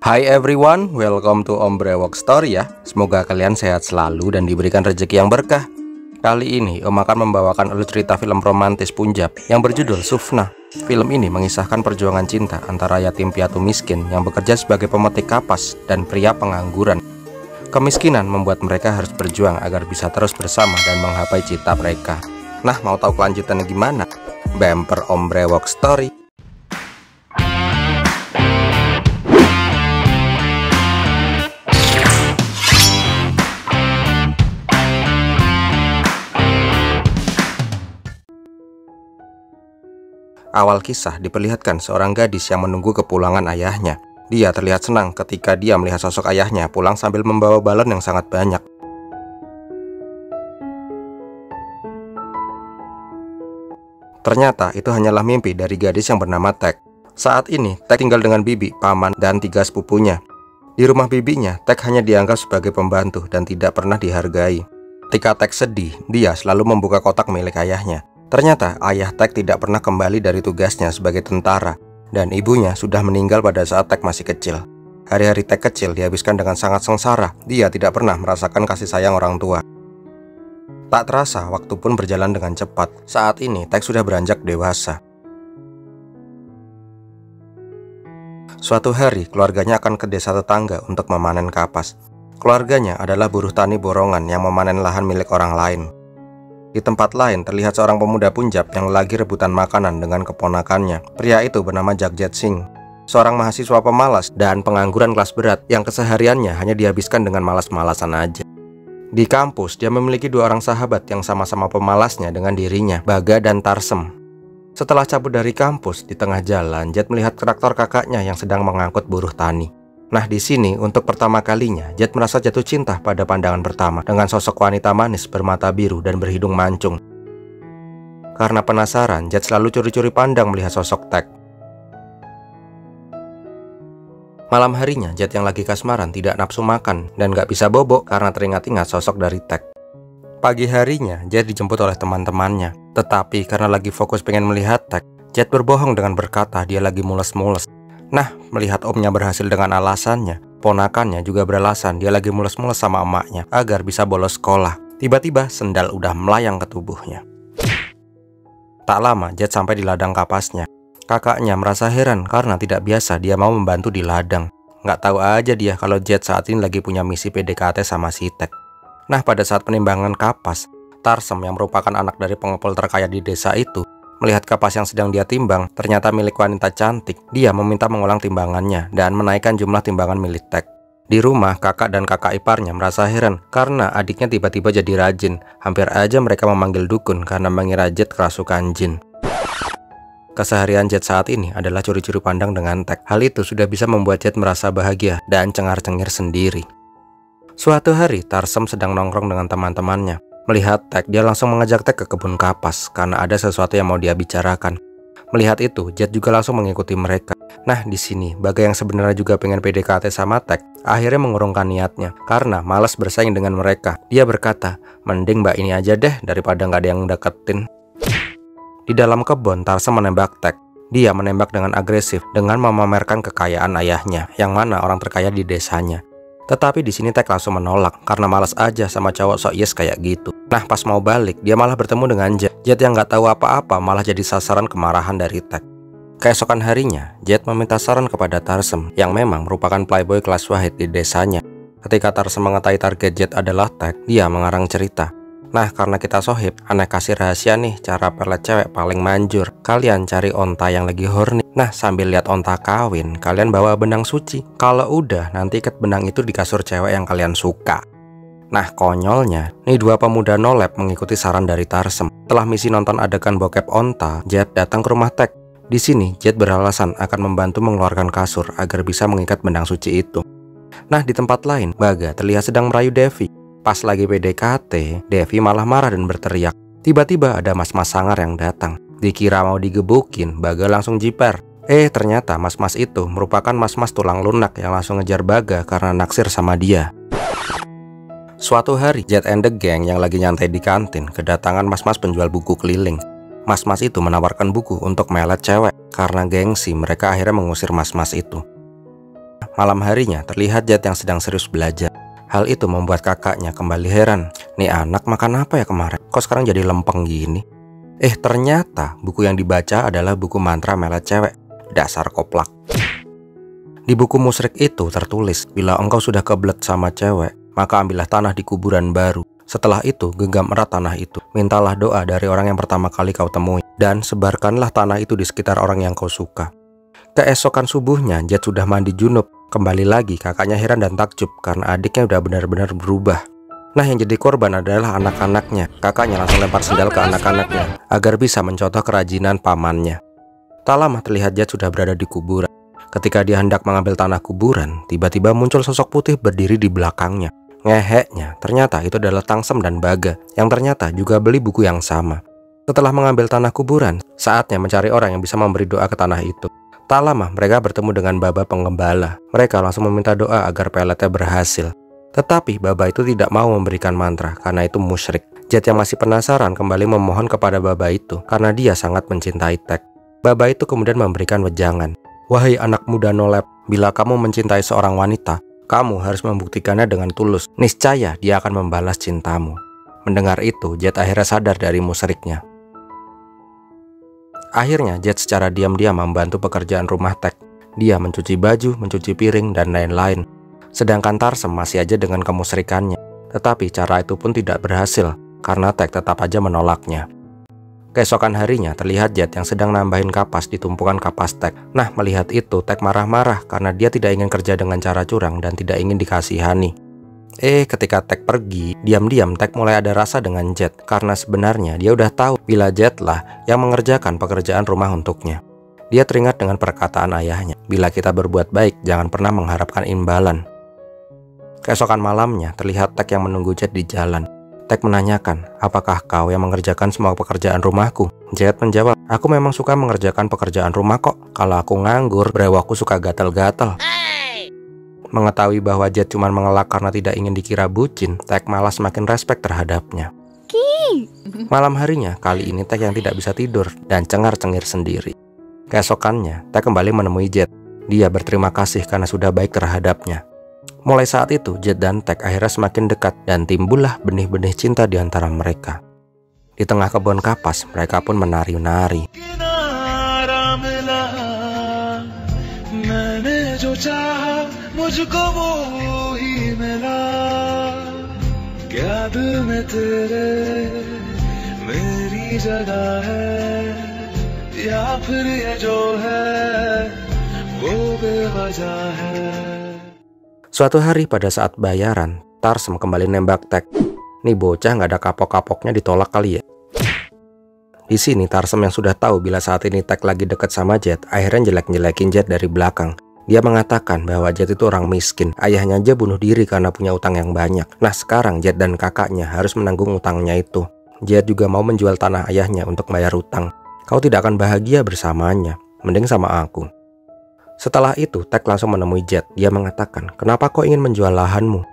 Hai everyone, welcome to Ombre Walk Story ya. Semoga kalian sehat selalu dan diberikan rezeki yang berkah. Kali ini Om akan membawakan alur cerita film romantis Punjab yang berjudul Sufna. Film ini mengisahkan perjuangan cinta antara yatim piatu miskin yang bekerja sebagai pemetik kapas dan pria pengangguran. Kemiskinan membuat mereka harus berjuang agar bisa terus bersama dan menggapai cita mereka. Nah, mau tahu kelanjutannya gimana? Bumper Ombre Walk Story. Awal kisah diperlihatkan seorang gadis yang menunggu kepulangan ayahnya. Dia terlihat senang ketika dia melihat sosok ayahnya pulang sambil membawa balon yang sangat banyak. Ternyata itu hanyalah mimpi dari gadis yang bernama Tek. Saat ini Tek tinggal dengan bibi, paman, dan 3 sepupunya. Di rumah bibinya, Tek hanya dianggap sebagai pembantu dan tidak pernah dihargai. Ketika Tek sedih, dia selalu membuka kotak milik ayahnya. Ternyata ayah Tek tidak pernah kembali dari tugasnya sebagai tentara, dan ibunya sudah meninggal pada saat Tek masih kecil. Hari-hari Tek kecil dihabiskan dengan sangat sengsara. Dia tidak pernah merasakan kasih sayang orang tua. Tak terasa, waktu pun berjalan dengan cepat. Saat ini Tek sudah beranjak dewasa. Suatu hari, keluarganya akan ke desa tetangga untuk memanen kapas. Keluarganya adalah buruh tani borongan yang memanen lahan milik orang lain. Di tempat lain terlihat seorang pemuda Punjab yang lagi rebutan makanan dengan keponakannya. Pria itu bernama Jagjat Singh, seorang mahasiswa pemalas dan pengangguran kelas berat yang kesehariannya hanya dihabiskan dengan malas-malasan aja. Di kampus, dia memiliki 2 orang sahabat yang sama-sama pemalasnya dengan dirinya, Baga dan Tarsem. Setelah cabut dari kampus, di tengah jalan, Jet melihat traktor kakaknya yang sedang mengangkut buruh tani. Nah, di sini untuk pertama kalinya Jet merasa jatuh cinta pada pandangan pertama dengan sosok wanita manis bermata biru dan berhidung mancung. Karena penasaran, Jet selalu curi-curi pandang melihat sosok Tek. Malam harinya, Jet yang lagi kasmaran tidak nafsu makan dan gak bisa bobo karena teringat-ingat sosok dari Tek. Pagi harinya, Jet dijemput oleh teman-temannya. Tetapi karena lagi fokus pengen melihat Tek, Jet berbohong dengan berkata dia lagi mules-mules. Nah, melihat omnya berhasil dengan alasannya, ponakannya juga beralasan dia lagi mules-mules sama emaknya agar bisa bolos sekolah. Tiba-tiba sendal udah melayang ke tubuhnya. Tak lama, Jet sampai di ladang kapasnya. Kakaknya merasa heran karena tidak biasa dia mau membantu di ladang. Nggak tahu aja dia kalau Jet saat ini lagi punya misi PDKT sama si Tek. Nah, pada saat penimbangan kapas, Tarsem yang merupakan anak dari pengepul terkaya di desa itu, melihat kapas yang sedang dia timbang ternyata milik wanita cantik. Dia meminta mengulang timbangannya dan menaikkan jumlah timbangan milik Tek. Di rumah, kakak dan kakak iparnya merasa heran karena adiknya tiba-tiba jadi rajin. Hampir aja mereka memanggil dukun karena mengira Jet kerasukan jin. Keseharian Jet saat ini adalah curi-curi pandang dengan Tek. Hal itu sudah bisa membuat Jet merasa bahagia dan cengar-cengir sendiri. Suatu hari, Tarsem sedang nongkrong dengan teman-temannya. Melihat Tek, dia langsung mengajak Tek ke kebun kapas karena ada sesuatu yang mau dia bicarakan. Melihat itu, Jet juga langsung mengikuti mereka. Nah, di sini Baga yang sebenarnya juga pengen PDKT sama Tek akhirnya mengurungkan niatnya karena malas bersaing dengan mereka. Dia berkata, mending mbak ini aja deh daripada nggak ada yang deketin. Di dalam kebun, Tarsem menembak Tek. Dia menembak dengan agresif dengan memamerkan kekayaan ayahnya yang mana orang terkaya di desanya. Tetapi di sini Tek langsung menolak karena malas aja sama cowok sok yes kayak gitu. Nah, pas mau balik, dia malah bertemu dengan Jet. Jet yang nggak tahu apa-apa malah jadi sasaran kemarahan dari Tek. Keesokan harinya, Jet meminta saran kepada Tarsem yang memang merupakan playboy kelas wahid di desanya. Ketika Tarsem mengetahui target Jet adalah Tek, dia mengarang cerita. Nah, karena kita sohib, aneh kasih rahasia nih cara pelet cewek paling manjur. Kalian cari onta yang lagi horny. Nah, sambil lihat onta kawin, kalian bawa benang suci. Kalau udah, nanti ikat benang itu di kasur cewek yang kalian suka. Nah, konyolnya, nih 2 pemuda nolep mengikuti saran dari Tarsem. Setelah misi nonton adegan bokep onta, Jet datang ke rumah Tek. Di sini, Jet beralasan akan membantu mengeluarkan kasur agar bisa mengikat benang suci itu. Nah, di tempat lain, Baga terlihat sedang merayu Devi. Pas lagi PDKT, Devi malah marah dan berteriak. Tiba-tiba ada mas-mas sangar yang datang. Dikira mau digebukin, Baga langsung jiper. Ternyata mas-mas itu merupakan mas-mas tulang lunak yang langsung ngejar Baga karena naksir sama dia. Suatu hari, Jet and the Gang yang lagi nyantai di kantin kedatangan mas-mas penjual buku keliling. Mas-mas itu menawarkan buku untuk melet cewek. Karena gengsi, mereka akhirnya mengusir mas-mas itu. Malam harinya terlihat Jet yang sedang serius belajar. Hal itu membuat kakaknya kembali heran. Nih anak makan apa ya kemarin? Kok sekarang jadi lempeng gini? Ternyata buku yang dibaca adalah buku mantra melet cewek. Dasar koplak. Di buku musyrik itu tertulis, bila engkau sudah kebelet sama cewek, maka ambillah tanah di kuburan baru. Setelah itu, genggam erat tanah itu. Mintalah doa dari orang yang pertama kali kau temui. Dan sebarkanlah tanah itu di sekitar orang yang kau suka. Keesokan subuhnya, Jet sudah mandi junub. Kembali lagi, kakaknya heran dan takjub karena adiknya udah benar-benar berubah. Nah, yang jadi korban adalah anak-anaknya. Kakaknya langsung lempar sendal ke anak-anaknya agar bisa mencontoh kerajinan pamannya. Tak lama terlihat Jet sudah berada di kuburan. Ketika dia hendak mengambil tanah kuburan, tiba-tiba muncul sosok putih berdiri di belakangnya. Ngeheknya, ternyata itu adalah Tangsem dan Baga, yang ternyata juga beli buku yang sama. Setelah mengambil tanah kuburan, saatnya mencari orang yang bisa memberi doa ke tanah itu. Tak lama, mereka bertemu dengan Baba penggembala. Mereka langsung meminta doa agar peletnya berhasil. Tetapi Baba itu tidak mau memberikan mantra, karena itu musyrik. Jet yang masih penasaran kembali memohon kepada Baba itu, karena dia sangat mencintai Tek. Baba itu kemudian memberikan wejangan. Wahai anak muda nolep, bila kamu mencintai seorang wanita, kamu harus membuktikannya dengan tulus. Niscaya dia akan membalas cintamu. Mendengar itu, Jet akhirnya sadar dari musyriknya. Akhirnya, Jet secara diam-diam membantu pekerjaan rumah Tek. Dia mencuci baju, mencuci piring, dan lain-lain. Sedangkan Tarsem masih aja dengan kemusyrikannya. Tetapi cara itu pun tidak berhasil, karena Tek tetap aja menolaknya. Keesokan harinya terlihat Jet yang sedang nambahin kapas di tumpukan kapas Tek. Nah, melihat itu Tek marah-marah karena dia tidak ingin kerja dengan cara curang dan tidak ingin dikasihani. Ketika Tek pergi, diam-diam Tek mulai ada rasa dengan Jet karena sebenarnya dia udah tahu bila Jet lah yang mengerjakan pekerjaan rumah untuknya. Dia teringat dengan perkataan ayahnya, bila kita berbuat baik jangan pernah mengharapkan imbalan. Keesokan malamnya terlihat Tek yang menunggu Jet di jalan. Tek menanyakan, apakah kau yang mengerjakan semua pekerjaan rumahku? Jet menjawab, aku memang suka mengerjakan pekerjaan rumah kok. Kalau aku nganggur, brewokku suka gatal-gatal. Mengetahui bahwa Jet cuma mengelak karena tidak ingin dikira bucin, Tek malah semakin respek terhadapnya. Malam harinya, kali ini Tek yang tidak bisa tidur dan cengar-cengir sendiri. Keesokannya, Tek kembali menemui Jet. Dia berterima kasih karena sudah baik terhadapnya. Mulai saat itu, Jet dan Tek akhirnya semakin dekat dan timbullah benih-benih cinta di antara mereka. Di tengah kebun kapas, mereka pun menari-nari. Suatu hari pada saat bayaran, Tarsem kembali nembak Tek. Nih bocah nggak ada kapok-kapoknya ditolak kali ya. Di sini Tarsem yang sudah tahu bila saat ini Tek lagi deket sama Jet, akhirnya jelek-jelekin Jet dari belakang. Dia mengatakan bahwa Jet itu orang miskin, ayahnya aja bunuh diri karena punya utang yang banyak. Nah sekarang Jet dan kakaknya harus menanggung utangnya itu. Jet juga mau menjual tanah ayahnya untuk bayar utang. Kau tidak akan bahagia bersamanya, mending sama aku. Setelah itu, Tek langsung menemui Jet. Dia mengatakan, kenapa kau ingin menjual lahanmu?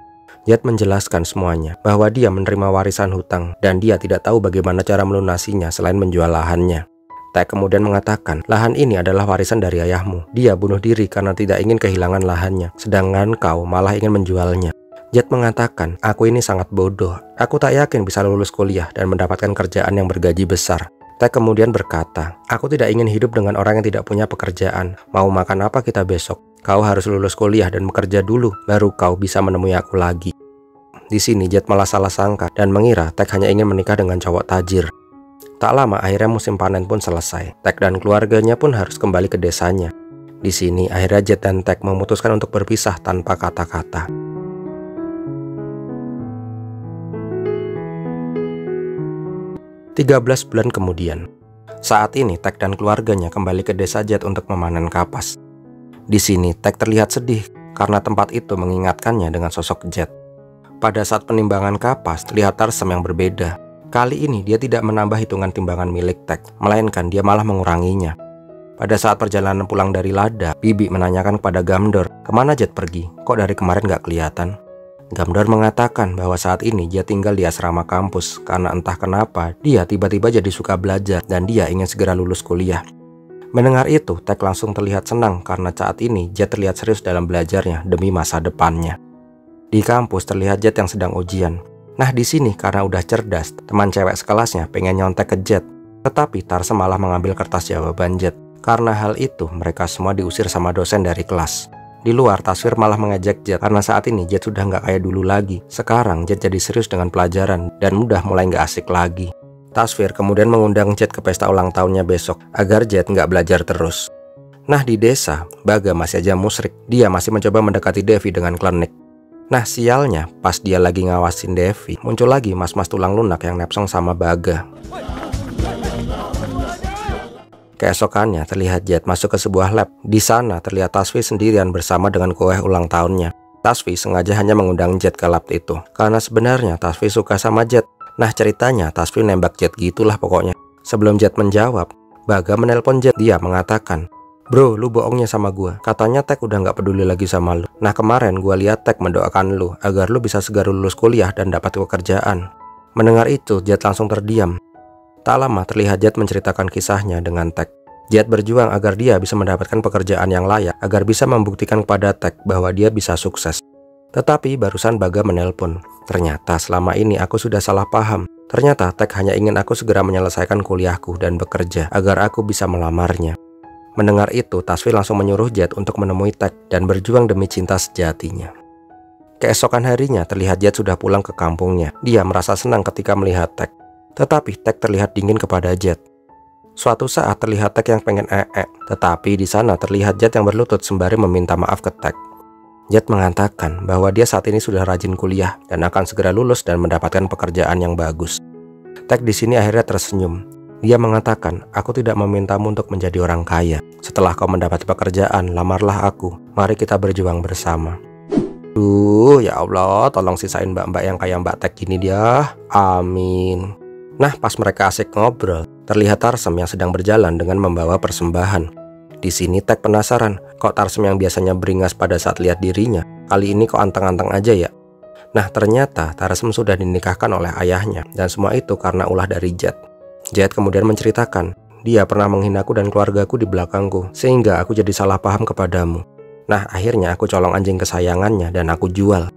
Jet menjelaskan semuanya, bahwa dia menerima warisan hutang, dan dia tidak tahu bagaimana cara melunasinya selain menjual lahannya. Tek kemudian mengatakan, lahan ini adalah warisan dari ayahmu. Dia bunuh diri karena tidak ingin kehilangan lahannya, sedangkan kau malah ingin menjualnya. Jet mengatakan, aku ini sangat bodoh. Aku tak yakin bisa lulus kuliah dan mendapatkan kerjaan yang bergaji besar. Tek kemudian berkata, aku tidak ingin hidup dengan orang yang tidak punya pekerjaan. Mau makan apa kita besok? Kau harus lulus kuliah dan bekerja dulu, baru kau bisa menemui aku lagi. Di sini Jet malah salah sangka dan mengira Tek hanya ingin menikah dengan cowok tajir. Tak lama akhirnya musim panen pun selesai. Tek dan keluarganya pun harus kembali ke desanya. Di sini akhirnya Jet dan Tek memutuskan untuk berpisah tanpa kata-kata. Tiga 13 bulan kemudian, saat ini Tek dan keluarganya kembali ke desa Jet untuk memanen kapas. Di sini Tek terlihat sedih karena tempat itu mengingatkannya dengan sosok Jet. Pada saat penimbangan kapas, terlihat Tarsem yang berbeda. Kali ini dia tidak menambah hitungan timbangan milik Tek, melainkan dia malah menguranginya. Pada saat perjalanan pulang dari Lada, Bibi menanyakan kepada Gamdor, kemana Jet pergi? Kok dari kemarin gak kelihatan? Gamdor mengatakan bahwa saat ini dia tinggal di asrama kampus karena entah kenapa dia tiba-tiba jadi suka belajar dan dia ingin segera lulus kuliah. Mendengar itu, Tek langsung terlihat senang karena saat ini Jet terlihat serius dalam belajarnya demi masa depannya. Di kampus terlihat Jet yang sedang ujian. Nah di sini karena udah cerdas, teman cewek sekelasnya pengen nyontek ke Jet. Tetapi Tarsem malah mengambil kertas jawaban Jet. Karena hal itu, mereka semua diusir sama dosen dari kelas. Di luar, Tasfir malah mengejek Jet karena saat ini Jet sudah nggak kayak dulu lagi. Sekarang Jet jadi serius dengan pelajaran dan udah mulai nggak asik lagi. Tasfir kemudian mengundang Jet ke pesta ulang tahunnya besok agar Jet nggak belajar terus. Nah di desa, Baga masih aja musyrik. Dia masih mencoba mendekati Devi dengan klinik. Nah sialnya, pas dia lagi ngawasin Devi, muncul lagi mas-mas tulang lunak yang nepsong sama Baga. Keesokannya terlihat Jet masuk ke sebuah lab. Di sana terlihat Tasfi sendirian bersama dengan kue ulang tahunnya. Tasfi sengaja hanya mengundang Jet ke lab itu karena sebenarnya Tasfi suka sama Jet. Nah ceritanya Tasfi nembak Jet gitulah pokoknya. Sebelum Jet menjawab, Baga menelpon Jet. Dia mengatakan, "Bro, lu bohongnya sama gua. Katanya Tek udah nggak peduli lagi sama lu. Nah kemarin gua lihat Tek mendoakan lu agar lu bisa segera lulus kuliah dan dapat pekerjaan." Mendengar itu, Jet langsung terdiam. Tak lama terlihat Jet menceritakan kisahnya dengan Tek. Jet berjuang agar dia bisa mendapatkan pekerjaan yang layak, agar bisa membuktikan kepada Tek bahwa dia bisa sukses. Tetapi barusan Baga menelpon. Ternyata selama ini aku sudah salah paham. Ternyata Tek hanya ingin aku segera menyelesaikan kuliahku dan bekerja agar aku bisa melamarnya. Mendengar itu, Tasfi langsung menyuruh Jet untuk menemui Tek dan berjuang demi cinta sejatinya. Keesokan harinya terlihat Jet sudah pulang ke kampungnya. Dia merasa senang ketika melihat Tek. Tetapi Tek terlihat dingin kepada Jet. Suatu saat terlihat Tek yang pengen tetapi di sana terlihat Jet yang berlutut sembari meminta maaf ke Tek. Jet mengatakan bahwa dia saat ini sudah rajin kuliah dan akan segera lulus dan mendapatkan pekerjaan yang bagus. Tek di sini akhirnya tersenyum. Dia mengatakan, "Aku tidak memintamu untuk menjadi orang kaya. Setelah kau mendapat pekerjaan, lamarlah aku. Mari kita berjuang bersama." Duh, ya Allah, tolong sisain mbak-mbak yang kayak Mbak Tek gini dia. Amin. Nah, pas mereka asik ngobrol, terlihat Tarsem yang sedang berjalan dengan membawa persembahan. Di sini Tek penasaran, kok Tarsem yang biasanya beringas pada saat lihat dirinya, kali ini kok anteng-anteng aja ya? Nah, ternyata Tarsem sudah dinikahkan oleh ayahnya, dan semua itu karena ulah dari Jet. Jet kemudian menceritakan, dia pernah menghinaku dan keluargaku di belakangku, sehingga aku jadi salah paham kepadamu. Nah, akhirnya aku colong anjing kesayangannya dan aku jual.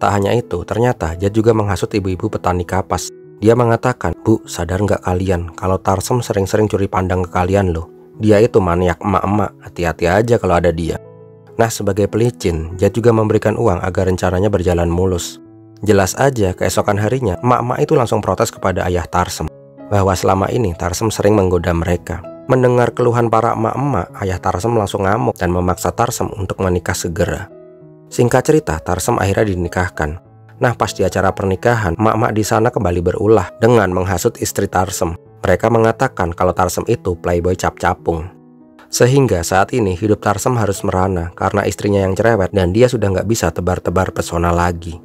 Tak hanya itu, ternyata Jet juga menghasut ibu-ibu petani kapas. Dia mengatakan, "Bu, sadar nggak kalian kalau Tarsem sering-sering curi pandang ke kalian loh. Dia itu maniak emak-emak, hati-hati aja kalau ada dia." Nah, sebagai pelicin, Jet juga memberikan uang agar rencananya berjalan mulus. Jelas aja keesokan harinya, emak-emak itu langsung protes kepada ayah Tarsem bahwa selama ini Tarsem sering menggoda mereka. Mendengar keluhan para emak-emak, ayah Tarsem langsung ngamuk dan memaksa Tarsem untuk menikah segera. Singkat cerita, Tarsem akhirnya dinikahkan. Nah, pas di acara pernikahan, emak-emak di sana kembali berulah dengan menghasut istri Tarsem. Mereka mengatakan kalau Tarsem itu playboy cap-capung. Sehingga saat ini hidup Tarsem harus merana karena istrinya yang cerewet dan dia sudah nggak bisa tebar-tebar pesona lagi.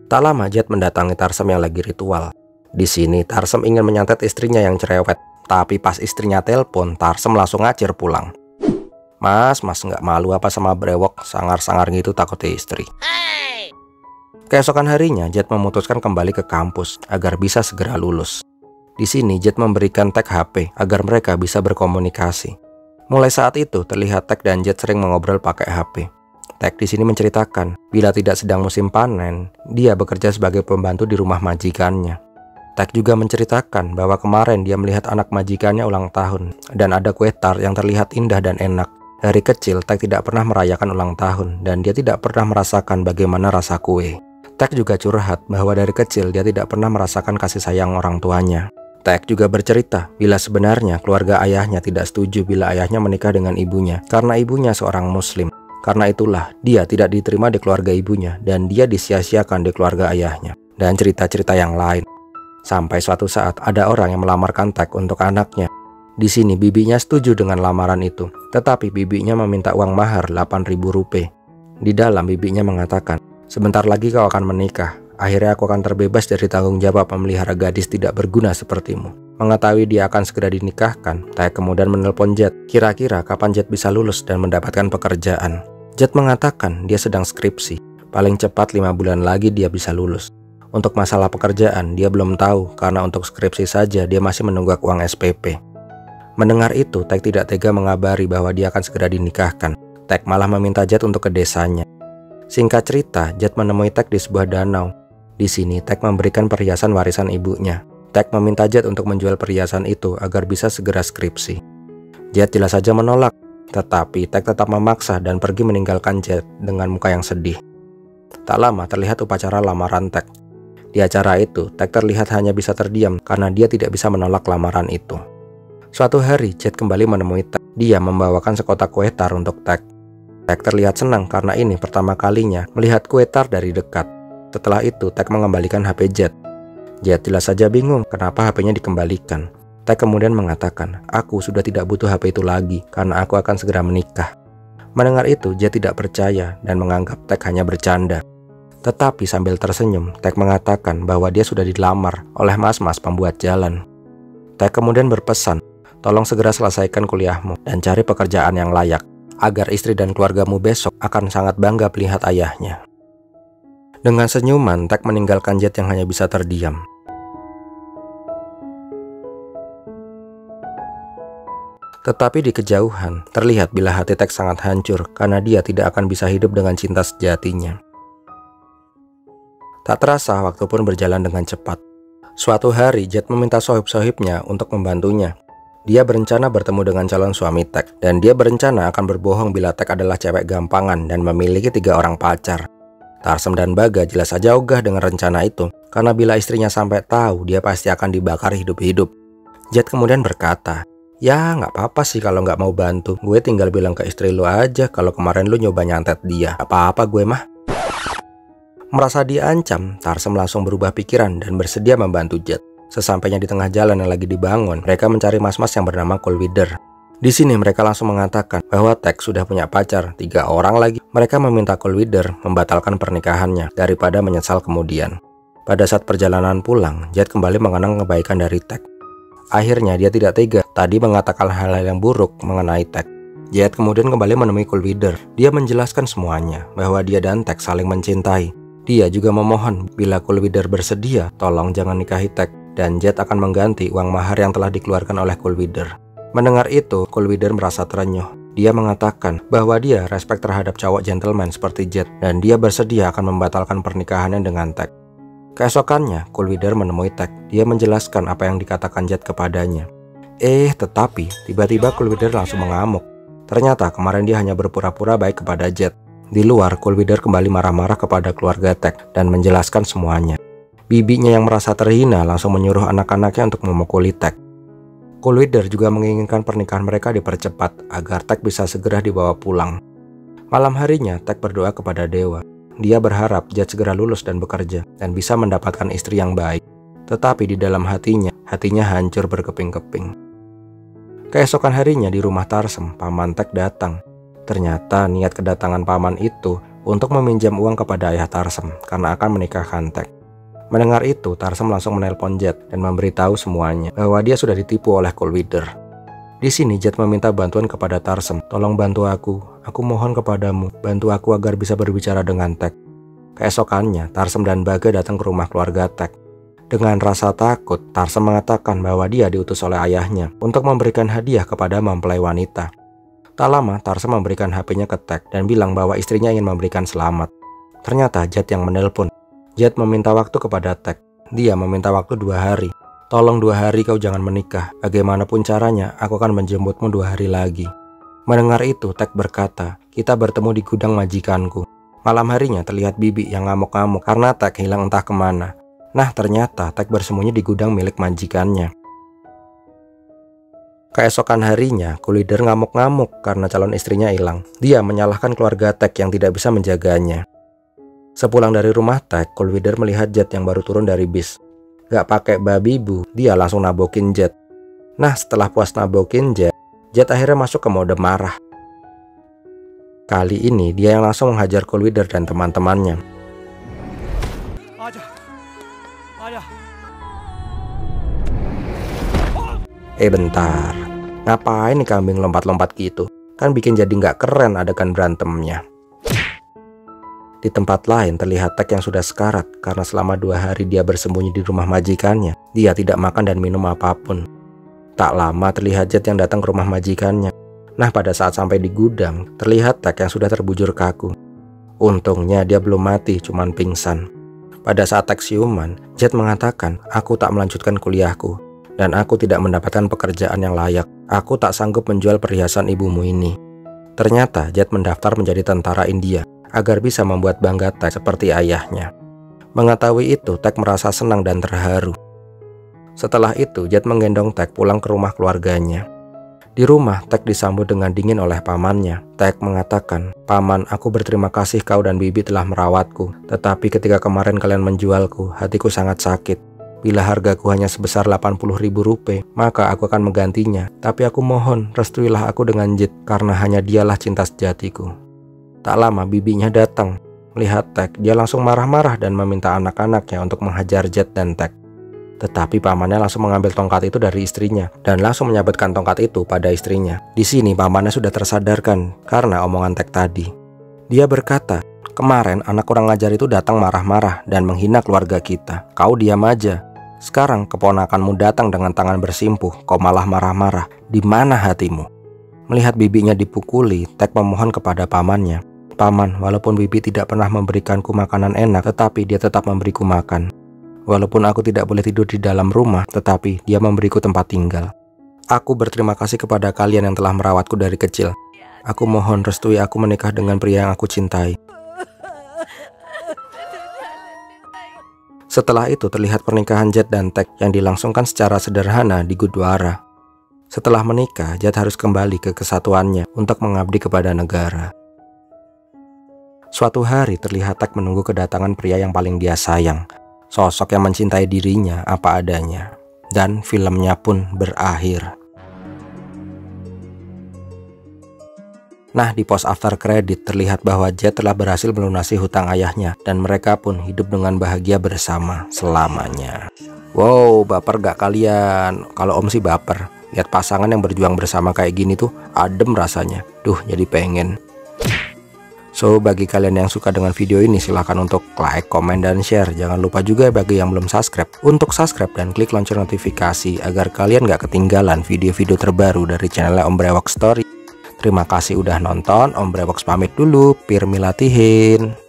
Tak lama Jet mendatangi Tarsem yang lagi ritual. Di sini Tarsem ingin menyantet istrinya yang cerewet, tapi pas istrinya telepon, Tarsem langsung ngacir pulang. Mas nggak malu apa sama brewok, sangar-sangar gitu takutnya istri. Keesokan harinya, Jet memutuskan kembali ke kampus agar bisa segera lulus. Di sini, Jet memberikan Tek HP agar mereka bisa berkomunikasi. Mulai saat itu, terlihat Tek dan Jet sering mengobrol pakai HP. Tek di sini menceritakan, bila tidak sedang musim panen, dia bekerja sebagai pembantu di rumah majikannya. Tek juga menceritakan bahwa kemarin dia melihat anak majikannya ulang tahun dan ada kue tart yang terlihat indah dan enak. Dari kecil, Tek tidak pernah merayakan ulang tahun dan dia tidak pernah merasakan bagaimana rasa kue. Tek juga curhat bahwa dari kecil dia tidak pernah merasakan kasih sayang orang tuanya. Tek juga bercerita bila sebenarnya keluarga ayahnya tidak setuju bila ayahnya menikah dengan ibunya karena ibunya seorang muslim. Karena itulah dia tidak diterima di keluarga ibunya dan dia disia-siakan di keluarga ayahnya. Dan cerita-cerita yang lain. Sampai suatu saat ada orang yang melamarkan Tek untuk anaknya. Di sini bibinya setuju dengan lamaran itu, tetapi bibinya meminta uang mahar 8.000 rupiah. Di dalam bibinya mengatakan, "Sebentar lagi kau akan menikah. Akhirnya aku akan terbebas dari tanggung jawab memelihara gadis tidak berguna sepertimu." Mengetahui dia akan segera dinikahkan, Tek kemudian menelpon Jet. Kira-kira kapan Jet bisa lulus dan mendapatkan pekerjaan? Jet mengatakan dia sedang skripsi. Paling cepat 5 bulan lagi dia bisa lulus. Untuk masalah pekerjaan dia belum tahu karena untuk skripsi saja dia masih menunggak uang SPP. Mendengar itu, Tek tidak tega mengabari bahwa dia akan segera dinikahkan. Tek malah meminta Jet untuk ke desanya. Singkat cerita, Jet menemui Tek di sebuah danau. Di sini, Tek memberikan perhiasan warisan ibunya. Tek meminta Jet untuk menjual perhiasan itu agar bisa segera skripsi. Jet jelas saja menolak, tetapi Tek tetap memaksa dan pergi meninggalkan Jet dengan muka yang sedih. Tak lama terlihat upacara lamaran Tek. Di acara itu, Tek terlihat hanya bisa terdiam karena dia tidak bisa menolak lamaran itu. Suatu hari, Jet kembali menemui Tek. Dia membawakan sekotak kue tar untuk Tek. Tek terlihat senang karena ini pertama kalinya melihat kue tar dari dekat. Setelah itu, Tek mengembalikan HP Jet. Jet jelas saja bingung kenapa HP-nya dikembalikan. Tek kemudian mengatakan, "Aku sudah tidak butuh HP itu lagi karena aku akan segera menikah." Mendengar itu, Jet tidak percaya dan menganggap Tek hanya bercanda. Tetapi sambil tersenyum, Tek mengatakan bahwa dia sudah dilamar oleh mas-mas pembuat jalan. Tek kemudian berpesan, "Tolong segera selesaikan kuliahmu dan cari pekerjaan yang layak, agar istri dan keluargamu besok akan sangat bangga melihat ayahnya." Dengan senyuman, Tek meninggalkan Jet yang hanya bisa terdiam. Tetapi di kejauhan, terlihat bila hati Tek sangat hancur karena dia tidak akan bisa hidup dengan cinta sejatinya. Tak terasa, waktu pun berjalan dengan cepat. Suatu hari, Jet meminta sohib-sohibnya untuk membantunya. Dia berencana bertemu dengan calon suami Tek, dan dia berencana akan berbohong bila Tek adalah cewek gampangan dan memiliki 3 orang pacar. Tarsem dan Baga jelas saja ogah dengan rencana itu, karena bila istrinya sampai tahu, dia pasti akan dibakar hidup-hidup. Jet kemudian berkata, "Ya nggak apa-apa sih kalau nggak mau bantu. Gue tinggal bilang ke istri lu aja kalau kemarin lu nyoba nyantet dia. Apa-apa gue mah." Merasa diancam, Tarsem langsung berubah pikiran dan bersedia membantu Jet. Sesampainya di tengah jalan yang lagi dibangun, mereka mencari mas-mas yang bernama Coolwider. Di sini mereka langsung mengatakan bahwa Tek sudah punya pacar, 3 orang lagi. Mereka meminta Coolwider membatalkan pernikahannya daripada menyesal kemudian. Pada saat perjalanan pulang, Jet kembali mengenang kebaikan dari Tek. Akhirnya dia tidak tega tadi mengatakan hal-hal yang buruk mengenai Tek. Jet kemudian kembali menemui Coolwider. Dia menjelaskan semuanya bahwa dia dan Tek saling mencintai. Dia juga memohon bila Coolwider bersedia, tolong jangan nikahi Tek, dan Jet akan mengganti uang mahar yang telah dikeluarkan oleh Coolwider. Mendengar itu, Coolwider merasa terenyuh. Dia mengatakan bahwa dia respect terhadap cowok gentleman seperti Jet, dan dia bersedia akan membatalkan pernikahannya dengan Tek. Keesokannya, Coolwider menemui Tek. Dia menjelaskan apa yang dikatakan Jet kepadanya. Tetapi tiba-tiba Coolwider langsung mengamuk. Ternyata kemarin dia hanya berpura-pura baik kepada Jet. Di luar, Coolwider kembali marah-marah kepada keluarga Tek dan menjelaskan semuanya. Bibinya yang merasa terhina langsung menyuruh anak-anaknya untuk memukuli Tek. Coolwider juga menginginkan pernikahan mereka dipercepat agar Tek bisa segera dibawa pulang. Malam harinya, Tek berdoa kepada dewa. Dia berharap Jet segera lulus dan bekerja dan bisa mendapatkan istri yang baik. Tetapi di dalam hatinya hancur berkeping-keping. Keesokan harinya di rumah Tarsem, paman Tek datang. Ternyata niat kedatangan paman itu untuk meminjam uang kepada ayah Tarsem karena akan menikahkan Tek. Mendengar itu, Tarsem langsung menelpon Jet dan memberitahu semuanya bahwa dia sudah ditipu oleh Coolwider. Di sini Jet meminta bantuan kepada Tarsem, "Tolong bantu aku mohon kepadamu, bantu aku agar bisa berbicara dengan Tek." Keesokannya, Tarsem dan Baga datang ke rumah keluarga Tek. Dengan rasa takut, Tarsem mengatakan bahwa dia diutus oleh ayahnya untuk memberikan hadiah kepada mempelai wanita. Tak lama, Tarsem memberikan HP-nya ke Tek dan bilang bahwa istrinya ingin memberikan selamat. Ternyata Jet yang menelpon. Jet meminta waktu kepada Tek. Dia meminta waktu 2 hari. "Tolong 2 hari kau jangan menikah. Bagaimanapun caranya, aku akan menjemputmu 2 hari lagi." Mendengar itu, Tek berkata, "Kita bertemu di gudang majikanku." Malam harinya terlihat bibi yang ngamuk-ngamuk karena Tek hilang entah kemana. Nah, ternyata Tek bersembunyi di gudang milik majikannya. Keesokan harinya, Coolwider ngamuk-ngamuk karena calon istrinya hilang. Dia menyalahkan keluarga Tek yang tidak bisa menjaganya. Sepulang dari rumah Tek, Coolwider melihat Jet yang baru turun dari bis. Gak pakai babi bu, dia langsung nabokin Jet. Nah, setelah puas nabokin Jet akhirnya masuk ke mode marah. Kali ini dia yang langsung menghajar Coolwider dan teman-temannya. Bentar, ngapain nih kambing lompat-lompat gitu? Kan bikin jadi nggak keren adegan berantemnya. Di tempat lain terlihat Tek yang sudah sekarat karena selama 2 hari dia bersembunyi di rumah majikannya. Dia tidak makan dan minum apapun. Tak lama terlihat Jet yang datang ke rumah majikannya. Nah, pada saat sampai di gudang, terlihat Tag yang sudah terbujur kaku. Untungnya dia belum mati, cuman pingsan. Pada saat Tag siuman, Jet mengatakan, "Aku tak melanjutkan kuliahku, dan aku tidak mendapatkan pekerjaan yang layak. Aku tak sanggup menjual perhiasan ibumu ini." Ternyata Jet mendaftar menjadi tentara India agar bisa membuat bangga Tag seperti ayahnya. Mengetahui itu, Tag merasa senang dan terharu. Setelah itu, Jet menggendong Tag pulang ke rumah keluarganya. Di rumah, Tag disambut dengan dingin oleh pamannya. Tag mengatakan, "Paman, aku berterima kasih kau dan Bibi telah merawatku. Tetapi ketika kemarin kalian menjualku, hatiku sangat sakit. Bila hargaku hanya sebesar 80.000 rupiah, maka aku akan menggantinya. Tapi aku mohon, restuilah aku dengan Jet, karena hanya dialah cinta sejatiku." Tak lama bibinya datang. Melihat Tag, dia langsung marah-marah dan meminta anak-anaknya untuk menghajar Jet dan Tag. Tetapi pamannya langsung mengambil tongkat itu dari istrinya dan langsung menyabetkan tongkat itu pada istrinya. Di sini pamannya sudah tersadarkan karena omongan Tag tadi. Dia berkata, "Kemarin anak kurang ajar itu datang marah-marah dan menghina keluarga kita. Kau diam aja. Sekarang keponakanmu datang dengan tangan bersimpuh, kau malah marah-marah. Di mana hatimu?" Melihat bibinya dipukuli, Tag memohon kepada pamannya, "Paman, walaupun bibi tidak pernah memberikanku makanan enak, tetapi dia tetap memberiku makan. Walaupun aku tidak boleh tidur di dalam rumah, tetapi dia memberiku tempat tinggal. Aku berterima kasih kepada kalian yang telah merawatku dari kecil. Aku mohon restui aku menikah dengan pria yang aku cintai." Setelah itu terlihat pernikahan Jet dan Tag yang dilangsungkan secara sederhana di Gurdwara. Setelah menikah, Jet harus kembali ke kesatuannya untuk mengabdi kepada negara. Suatu hari terlihat Tag menunggu kedatangan pria yang paling dia sayang. Sosok yang mencintai dirinya apa adanya. Dan filmnya pun berakhir. Nah, di post after credit terlihat bahwa Jet telah berhasil melunasi hutang ayahnya dan mereka pun hidup dengan bahagia bersama selamanya. Wow, baper gak kalian? Kalau Om sih baper. Lihat pasangan yang berjuang bersama kayak gini tuh adem rasanya. Duh, jadi pengen. So, bagi kalian yang suka dengan video ini, silahkan untuk like, komen, dan share. Jangan lupa juga bagi yang belum subscribe, untuk subscribe dan klik lonceng notifikasi agar kalian gak ketinggalan video-video terbaru dari channelnya Om Brewok Story. Terima kasih udah nonton, Om Brewok pamit dulu, Pirmi latihin.